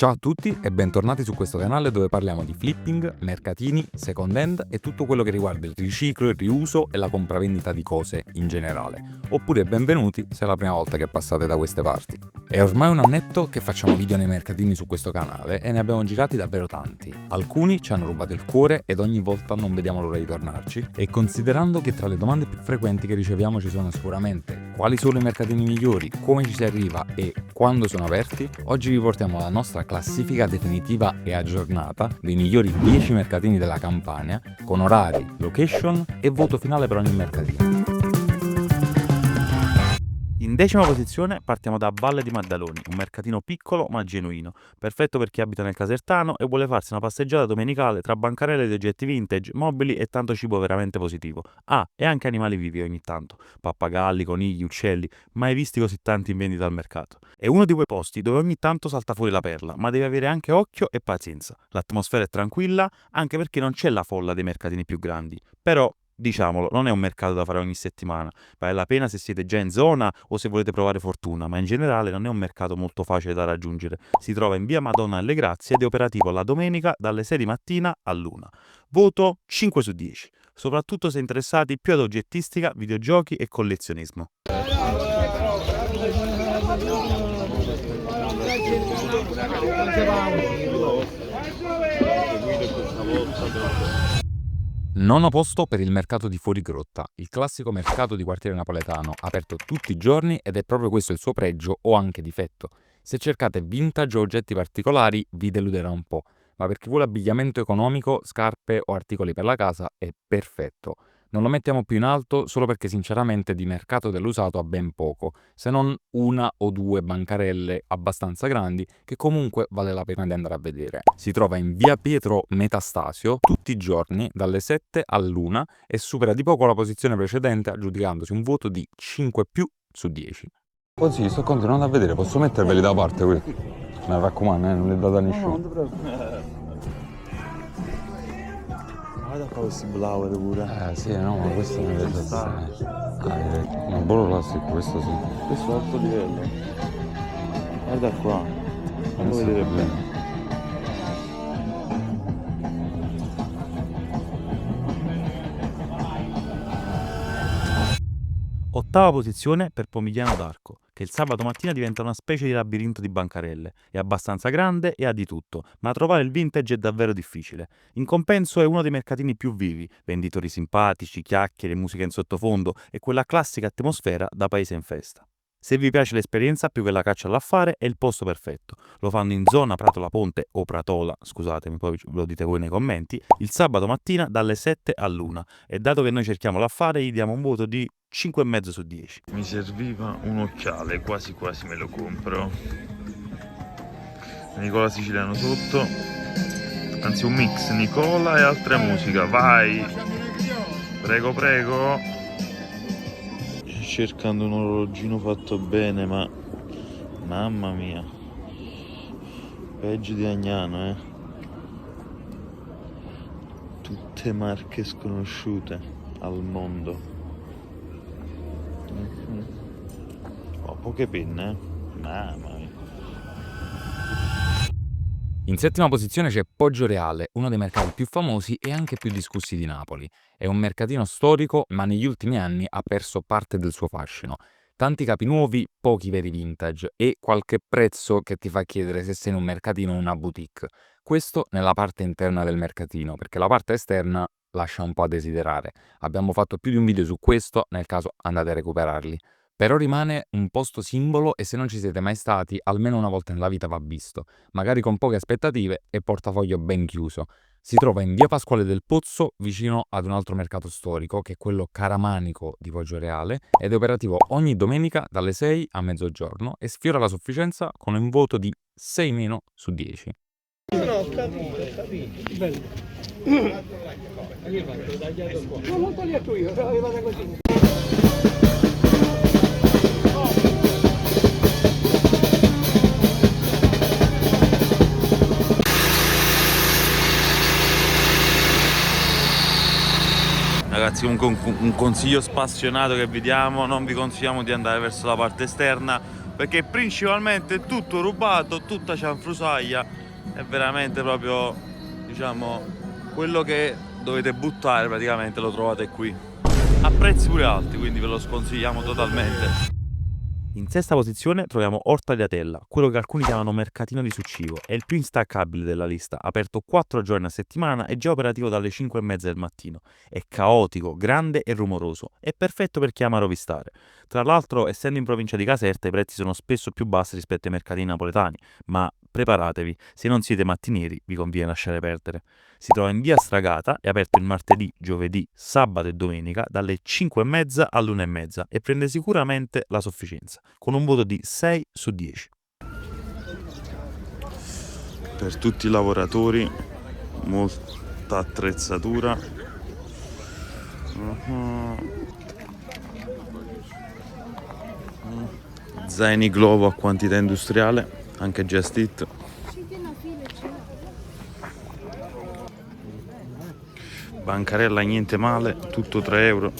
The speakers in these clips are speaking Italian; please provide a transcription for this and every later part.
Ciao a tutti e bentornati su questo canale dove parliamo di flipping, mercatini, second hand e tutto quello che riguarda il riciclo, il riuso e la compravendita di cose in generale. Oppure benvenuti se è la prima volta che passate da queste parti. È ormai un annetto che facciamo video nei mercatini su questo canale e ne abbiamo girati davvero tanti. Alcuni ci hanno rubato il cuore ed ogni volta non vediamo l'ora di tornarci. E considerando che tra le domande più frequenti che riceviamo ci sono sicuramente quali sono i mercatini migliori, come ci si arriva e quando sono aperti, oggi vi portiamo la nostra classifica definitiva e aggiornata dei migliori 10 mercatini della Campania, con orari, location e voto finale per ogni mercatino. In 10ª posizione partiamo da Valle di Maddaloni, un mercatino piccolo ma genuino, perfetto per chi abita nel Casertano e vuole farsi una passeggiata domenicale tra bancarelle di oggetti vintage, mobili e tanto cibo veramente positivo. Ah, e anche animali vivi ogni tanto, pappagalli, conigli, uccelli, mai visti così tanti in vendita al mercato. È uno di quei posti dove ogni tanto salta fuori la perla, ma devi avere anche occhio e pazienza. L'atmosfera è tranquilla, anche perché non c'è la folla dei mercatini più grandi. Però, diciamolo, non è un mercato da fare ogni settimana. Vale la pena se siete già in zona o se volete provare fortuna, ma in generale non è un mercato molto facile da raggiungere. Si trova in via Madonna alle Grazie ed è operativo la domenica dalle 6 di mattina all'1. Voto 5 su 10, soprattutto se interessati più ad oggettistica, videogiochi e collezionismo. Nono posto per il mercato di Fuorigrotta, il classico mercato di quartiere napoletano, aperto tutti i giorni ed è proprio questo il suo pregio o anche difetto. Se cercate vintage o oggetti particolari vi deluderà un po', ma per chi vuole abbigliamento economico, scarpe o articoli per la casa è perfetto. Non lo mettiamo più in alto solo perché sinceramente di mercato dell'usato ha ben poco, se non una o due bancarelle abbastanza grandi che comunque vale la pena di andare a vedere. Si trova in via Pietro Metastasio tutti i giorni dalle 7 all'1 e supera di poco la posizione precedente aggiudicandosi un voto di 5 più su 10. Così sto continuando a vedere, posso metterveli da parte qui? Mi raccomando, non li date a nessuno. Guarda qua questi blower pure. Sì, no, ma questo mi piace assai. Ma buono classico, questo sì. Questo è alto livello. Guarda qua. Fammi vedere bene. Ottava posizione per Pomigliano d'Arco, che il sabato mattina diventa una specie di labirinto di bancarelle. È abbastanza grande e ha di tutto, ma trovare il vintage è davvero difficile. In compenso è uno dei mercatini più vivi, venditori simpatici, chiacchiere, musica in sottofondo e quella classica atmosfera da paese in festa. Se vi piace l'esperienza più che la caccia all'affare è il posto perfetto. Lo fanno in zona Pratola Ponte o Pratola, scusatemi, poi lo dite voi nei commenti, il sabato mattina dalle 7 all'1 e dato che noi cerchiamo l'affare gli diamo un voto di 5,5 su 10. Mi serviva un occhiale, quasi quasi me lo compro. Nicola Siciliano sotto, anzi un mix Nicola e altra musica, vai! Prego, prego! Cercando un orologino fatto bene, ma mamma mia, peggio di Agnano, tutte marche sconosciute al mondo. Ho poche penne, mamma mia. In settima posizione c'è Poggioreale, uno dei mercati più famosi e anche più discussi di Napoli. È un mercatino storico, ma negli ultimi anni ha perso parte del suo fascino. Tanti capi nuovi, pochi veri vintage e qualche prezzo che ti fa chiedere se sei in un mercatino o una boutique. Questo nella parte interna del mercatino, perché la parte esterna lascia un po' a desiderare. Abbiamo fatto più di un video su questo, nel caso andate a recuperarli. Però rimane un posto simbolo e se non ci siete mai stati, almeno una volta nella vita va visto, magari con poche aspettative e portafoglio ben chiuso. Si trova in via Pasquale del Pozzo, vicino ad un altro mercato storico, che è quello caramanico di Poggioreale, ed è operativo ogni domenica dalle 6 a mezzogiorno e sfiora la sufficienza con un voto di 6 meno su 10. No, ho capito. Bello. Non l'ho tagliato io, aveva così. Ragazzi, un consiglio spassionato che vi diamo: non vi consigliamo di andare verso la parte esterna perché principalmente è tutto rubato, tutta cianfrusaglia, è veramente proprio, diciamo, quello che dovete buttare praticamente lo trovate qui, a prezzi pure alti, quindi ve lo sconsigliamo totalmente. In sesta posizione troviamo Orta Tagliatella, quello che alcuni chiamano mercatino di Succivo. È il più instaccabile della lista, aperto 4 giorni a settimana e già operativo dalle 5:30 del mattino. È caotico, grande e rumoroso. È perfetto per chi ama rovistare. Tra l'altro, essendo in provincia di Caserta, i prezzi sono spesso più bassi rispetto ai mercatini napoletani, ma preparatevi, se non siete mattinieri vi conviene lasciare perdere. Si trova in via Stragata, è aperto il martedì, giovedì, sabato e domenica dalle 5:30 all'1:30 e prende sicuramente la sufficienza, con un voto di 6 su 10. Per tutti i lavoratori, molta attrezzatura. Zaini Glovo a quantità industriale, anche Just It. Bancarella niente male, tutto 3 euro.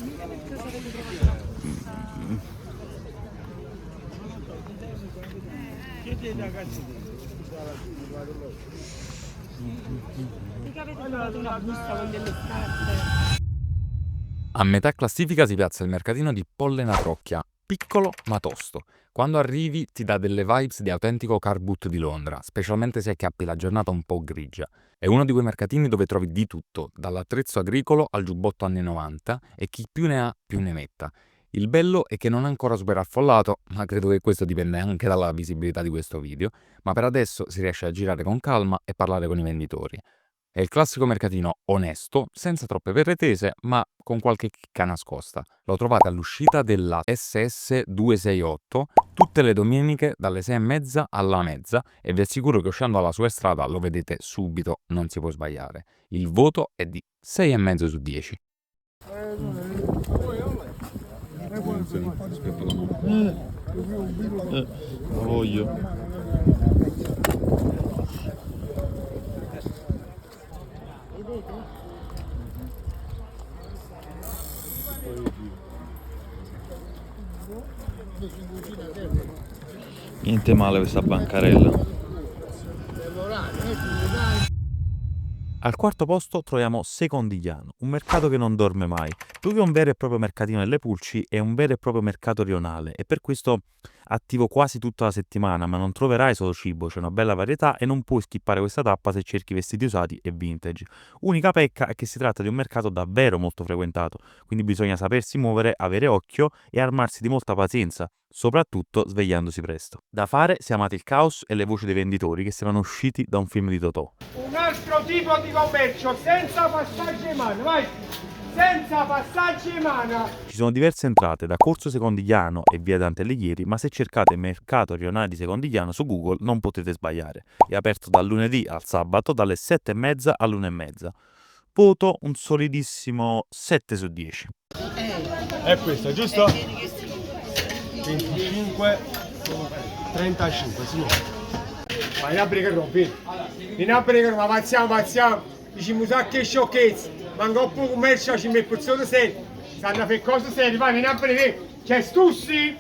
A metà classifica si piazza il mercatino di Pollena Trocchia, piccolo ma tosto. Quando arrivi ti dà delle vibes di autentico car boot di Londra, specialmente se acchiappi la giornata un po' grigia. È uno di quei mercatini dove trovi di tutto, dall'attrezzo agricolo al giubbotto anni 90 e chi più ne ha più ne metta. Il bello è che non è ancora super affollato, ma credo che questo dipenda anche dalla visibilità di questo video, ma per adesso si riesce a girare con calma e parlare con i venditori. È il classico mercatino onesto, senza troppe pretese, ma con qualche chicca nascosta. Lo trovate all'uscita della SS 268 tutte le domeniche dalle 6:30 alla mezza e vi assicuro che uscendo alla sua strada lo vedete subito, non si può sbagliare. Il voto è di 6,5 su 10. Lo voglio. Niente male questa bancarella. Al quarto posto troviamo Secondigliano, un mercato che non dorme mai. Più che un vero e proprio mercatino delle pulci, è un vero e proprio mercato rionale e per questo attivo quasi tutta la settimana, ma non troverai solo cibo, c'è una bella varietà e non puoi skippare questa tappa se cerchi vestiti usati e vintage. Unica pecca è che si tratta di un mercato davvero molto frequentato, quindi bisogna sapersi muovere, avere occhio e armarsi di molta pazienza, soprattutto svegliandosi presto. Da fare se amate il caos e le voci dei venditori che sembrano usciti da un film di Totò. Un altro tipo di commercio senza passaggi in mano, vai! Senza passaggi in mano! Ci sono diverse entrate da Corso Secondigliano e via Dante Alighieri, ma se cercate mercato rionale di Secondigliano su Google non potete sbagliare. È aperto dal lunedì al sabato dalle 7:30 all'1:30. Voto un solidissimo 7 su 10. È questo, giusto? 25, 35, signore. Vai a brigare Robin! In a brigare, ma pazziamo! Diciamo che sciocchezze! Manco un po' commercio, ci metto persone serie! Stanno a fare cose serie, vai, vieni a brigare! C'è Stussi!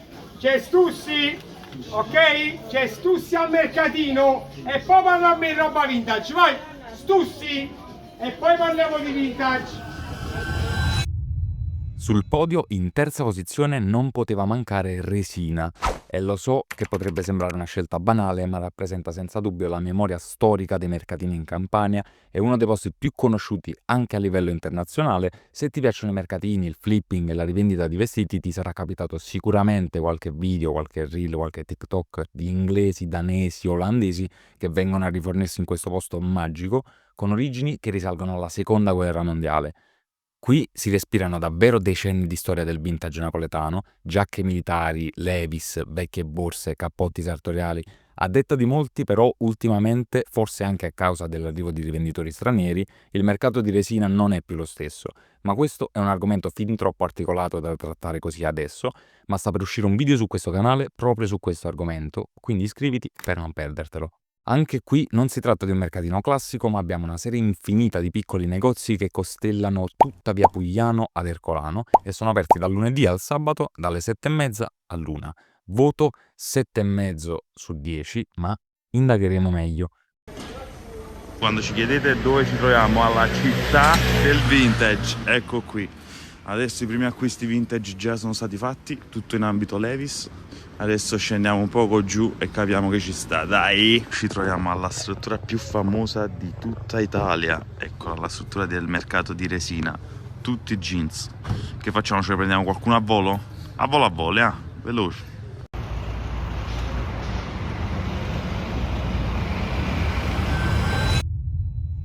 Ok? C'è Stussi al mercatino! E poi parliamo di roba vintage, vai! Stussi! E poi parliamo di vintage! Sul podio, in terza posizione, non poteva mancare Resina. E lo so che potrebbe sembrare una scelta banale, ma rappresenta senza dubbio la memoria storica dei mercatini in Campania e uno dei posti più conosciuti anche a livello internazionale. Se ti piacciono i mercatini, il flipping e la rivendita di vestiti, ti sarà capitato sicuramente qualche video, qualche reel, qualche TikTok di inglesi, danesi, olandesi che vengono a rifornirsi in questo posto magico con origini che risalgono alla Seconda Guerra Mondiale. Qui si respirano davvero decenni di storia del vintage napoletano, giacche militari, Levis, vecchie borse, cappotti sartoriali. A detta di molti, però, ultimamente, forse anche a causa dell'arrivo di rivenditori stranieri, il mercato di Resina non è più lo stesso. Ma questo è un argomento fin troppo articolato da trattare così adesso, ma sta per uscire un video su questo canale proprio su questo argomento, quindi iscriviti per non perdertelo. Anche qui non si tratta di un mercatino classico, ma abbiamo una serie infinita di piccoli negozi che costellano tutta via Pugliano ad Ercolano e sono aperti dal lunedì al sabato dalle 7:30 all'1. Voto 7,5 su 10, ma indagheremo meglio. Quando ci chiedete dove ci troviamo, alla città del vintage, ecco qui. Adesso i primi acquisti vintage già sono stati fatti, tutto in ambito Levi's. Adesso scendiamo un poco giù e capiamo che ci sta. Dai! Ci troviamo alla struttura più famosa di tutta Italia. Ecco, la struttura del mercato di resina. Tutti jeans. Che facciamo? Ce ne prendiamo qualcuno a volo? A volo, veloce.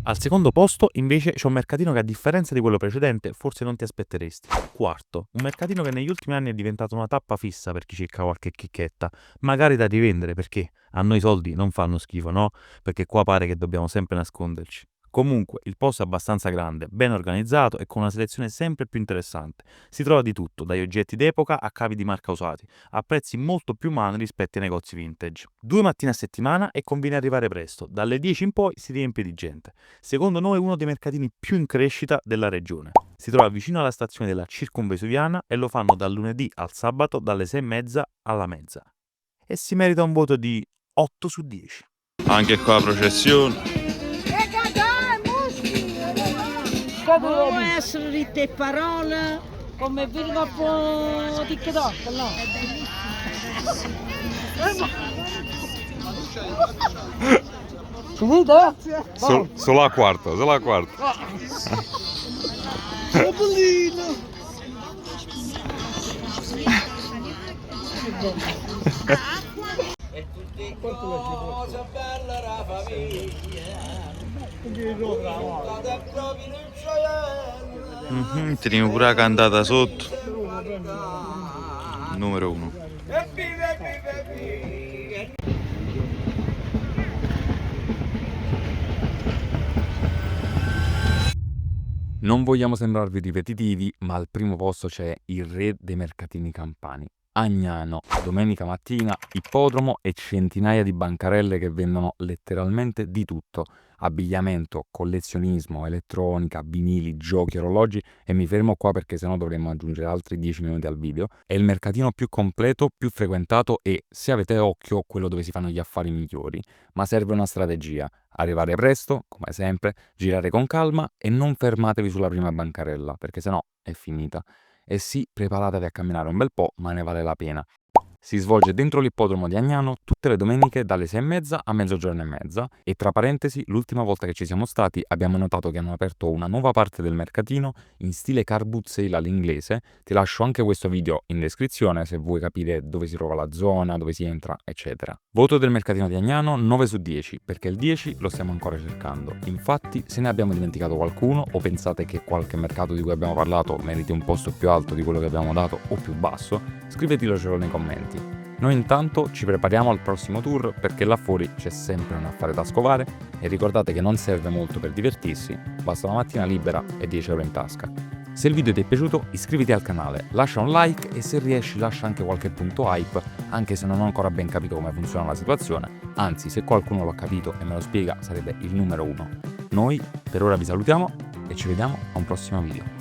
Al secondo posto invece c'è un mercatino che, a differenza di quello precedente, forse non ti aspetteresti. Quarto, un mercatino che negli ultimi anni è diventato una tappa fissa per chi cerca qualche chicchetta, magari da rivendere, perché a noi i soldi non fanno schifo, no? Perché qua pare che dobbiamo sempre nasconderci. Comunque, il posto è abbastanza grande, ben organizzato e con una selezione sempre più interessante. Si trova di tutto, dagli oggetti d'epoca a cavi di marca usati, a prezzi molto più umani rispetto ai negozi vintage. 2 mattine a settimana e conviene arrivare presto, dalle 10 in poi si riempie di gente. Secondo noi uno dei mercatini più in crescita della regione. Si trova vicino alla stazione della Circumvesuviana e lo fanno dal lunedì al sabato dalle 6:30 alla mezza. E si merita un voto di 8 su 10. Anche qua processione. Devono essere dette parole come film po' TikTok, no? Finito? Solo a quarto, solo a quarto. Teniamo pure la cantata sotto. Numero 1. Non vogliamo sembrarvi ripetitivi, ma al primo posto c'è il re dei mercatini campani. Agnano, domenica mattina, ippodromo e centinaia di bancarelle che vendono letteralmente di tutto. Abbigliamento, collezionismo, elettronica, vinili, giochi, orologi, e mi fermo qua perché sennò dovremmo aggiungere altri 10 minuti al video. È il mercatino più completo, più frequentato e, se avete occhio, quello dove si fanno gli affari migliori. Ma serve una strategia: arrivare presto, come sempre, girare con calma e non fermatevi sulla prima bancarella, perché sennò è finita. E sì, preparatevi a camminare un bel po', ma ne vale la pena. Si svolge dentro l'ippodromo di Agnano tutte le domeniche dalle 6:30 a 12:30 e, tra parentesi, l'ultima volta che ci siamo stati abbiamo notato che hanno aperto una nuova parte del mercatino in stile car boot sale all'inglese. Ti lascio anche questo video in descrizione se vuoi capire dove si trova la zona, dove si entra, eccetera. Voto del mercatino di Agnano 9 su 10, perché il 10 lo stiamo ancora cercando. Infatti, se ne abbiamo dimenticato qualcuno o pensate che qualche mercato di cui abbiamo parlato meriti un posto più alto di quello che abbiamo dato o più basso, scrivetelo nei commenti. Noi intanto ci prepariamo al prossimo tour, perché là fuori c'è sempre un affare da scovare e ricordate che non serve molto per divertirsi, basta una mattina libera e 10 euro in tasca. Se il video ti è piaciuto, iscriviti al canale, lascia un like e se riesci lascia anche qualche punto hype, anche se non ho ancora ben capito come funziona la situazione, anzi se qualcuno l'ha capito e me lo spiega sarebbe il numero 1. Noi per ora vi salutiamo e ci vediamo a un prossimo video.